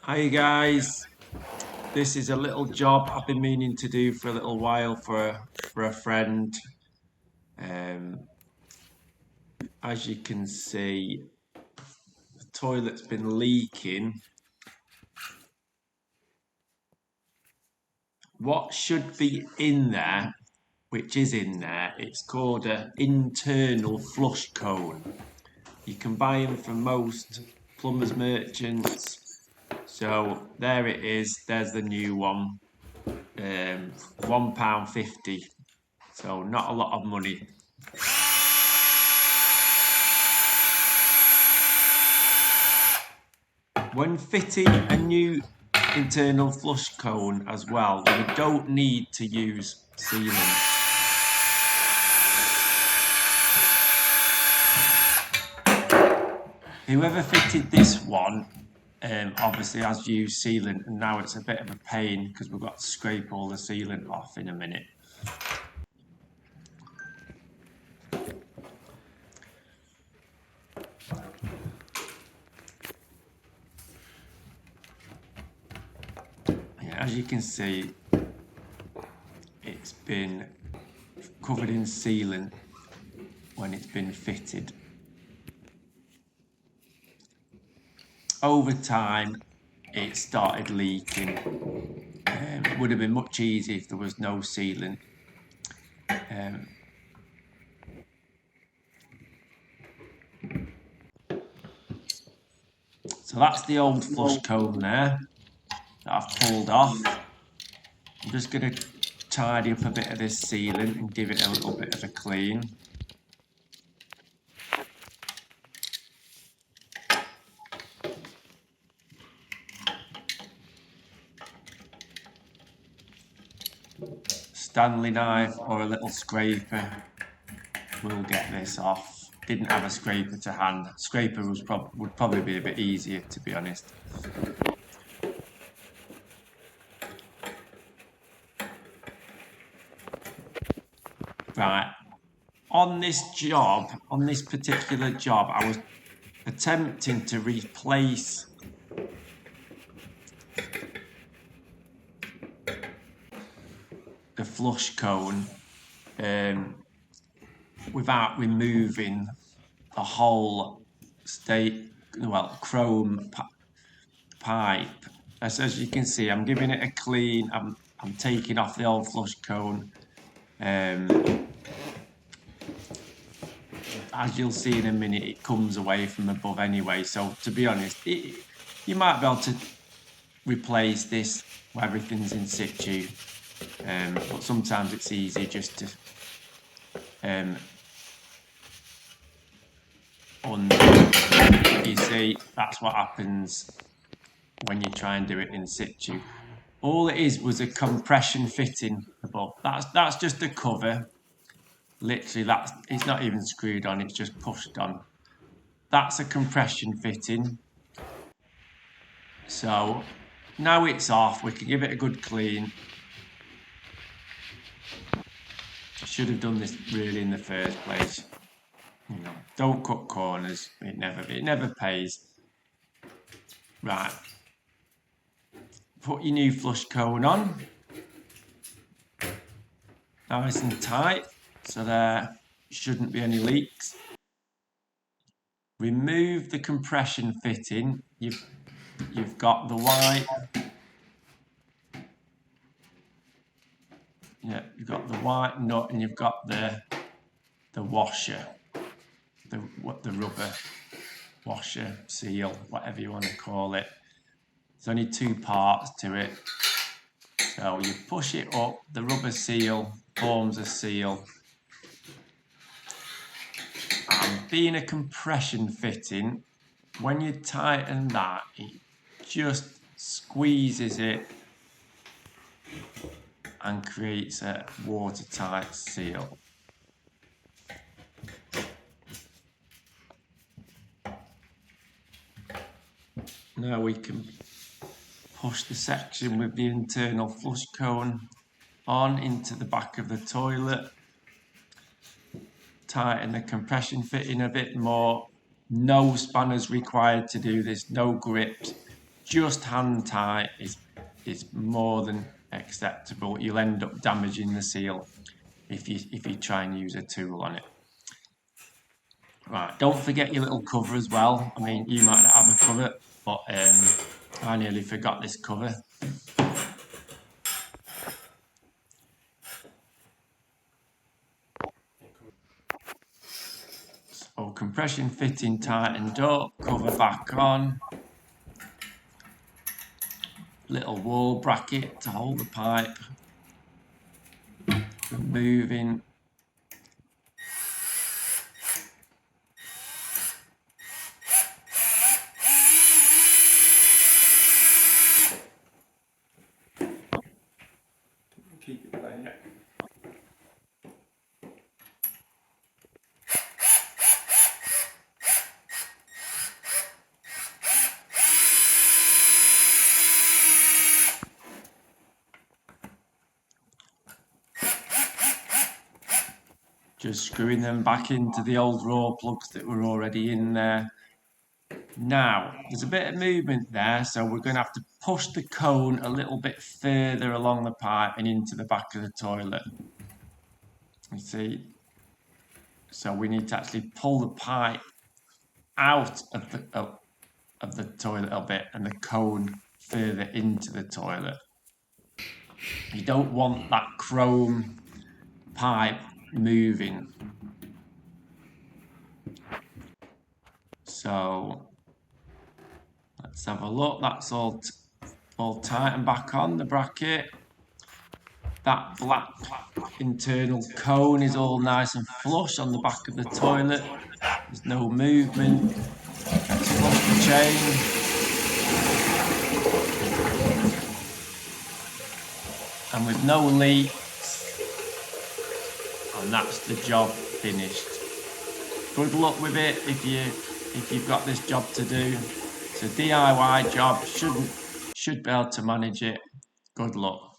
Hi guys, this is a little job I've been meaning to do for a little while for a friend. As you can see, the toilet's been leaking. What should be in there, which is in there, it's called an internal flush cone. You can buy them from most plumbers merchants. So there it is, there's the new one. £1.50. So not a lot of money. When fitting a new internal flush cone as well, you don't need to use sealant. Whoever fitted this one obviously has used sealant, and now it's a bit of a pain because we've got to scrape all the sealant off in a minute. As you can see, it's been covered in sealant when it's been fitted. Over time, it started leaking. It would have been much easier if there was no sealant. So that's the old flush cone there that I've pulled off. I'm just going to tidy up a bit of this sealant and give it a little bit of a clean. Stanley knife or a little scraper will get this off. Didn't have a scraper to hand. Scraper would probably be a bit easier, to be honest. Right, on this particular job, I was attempting to replace the flush cone without removing the whole chrome pipe. As you can see, I'm giving it a clean. I'm taking off the old flush cone. As you'll see in a minute, it comes away from above anyway. So to be honest, you might be able to replace this where everything's in situ. But sometimes it's easy just to you see, that's what happens when you try and do it in situ. All it is was a compression fitting above. That's just a cover. Literally, it's not even screwed on, it's just pushed on. That's a compression fitting. So now it's off, we can give it a good clean. Should have done this really in the first place. You know, don't cut corners. It never pays. Right. Put your new flush cone on. Nice and tight, so there shouldn't be any leaks. Remove the compression fitting. You've got the white. Yeah, you've got the white nut and you've got the washer, the rubber washer, seal, whatever you want to call it. There's only two parts to it. So you push it up, the rubber seal forms a seal. And being a compression fitting, when you tighten that, it just squeezes it and creates a watertight seal. Now we can push the section with the internal flush cone on into the back of the toilet. Tighten the compression fitting a bit more. No spanners required to do this, no grips. just hand tight is more than acceptable. You'll end up damaging the seal if you try and use a tool on it. Right, don't forget your little cover as well. I mean, you might not have a cover, but I nearly forgot this cover. So compression fitting tightened up, cover back on. Little wall bracket to hold the pipe. Removing. Keep it playing. Just screwing them back into the old raw plugs that were already in there. Now, there's a bit of movement there, so we're going to have to push the cone a little bit further along the pipe and into the back of the toilet. You see? So we need to actually pull the pipe out of the toilet a bit and the cone further into the toilet. You don't want that chrome pipe moving. So let's have a look. That's all tight and back on the bracket. That black internal cone is all nice and flush on the back of the toilet. There's no movement. Let's flush the chain. And with no leaks, and that's the job finished. Good luck with it if you've got this job to do. It's a DIY job, should be able to manage it. Good luck.